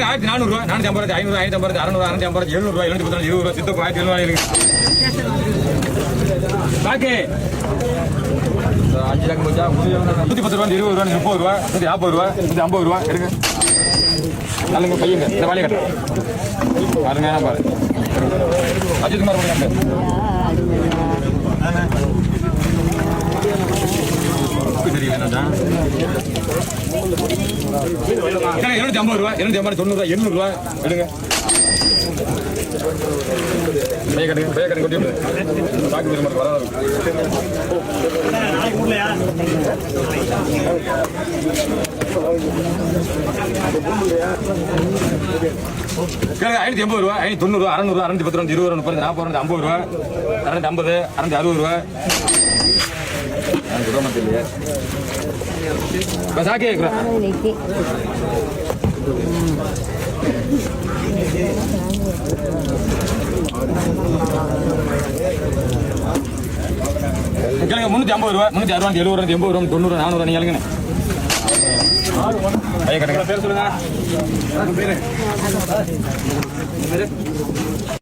ஆயிரத்தி 400 ரூபாய் 450 500 550 600 650 700 ரூபாய் 710 20 ரூபாய் சித்தப்பு 1700 பாக்கி 5 லட்சம் போச்சா 110 ரூபாய் 20 ரூபாய் 30 ரூபாய் 150 ரூபாய் 150 ரூபாய் எடுங்க நல்லங்க பையங்க இந்த வாலிய கட்டு பாருங்க பாரு அஜித் குமார் போடுங்க தெரியல என்னடா 250 ரூபாய் 250 90 ரூபாய் 800 ரூபாய் எடுங்க பைய கட்டு கொட்டி பாக்கு விரும்புற வராது நாளைக்கு ஊர்லயா 580 ரூபாய் 590 ரூபாய் 600 ரூபாய் 610 ரூபாய் 20 ரூபாய் 30 40 50 ரூபாய் 650 660 ரூபாய் இல்லையா பஸ் ஆக்கி கேளுங்க 350 ரூபாய் 360 70 80 90 400 நீங்க கேளுங்க ஐயா கட்டுங்க பேர் சொல்லுங்க பேரு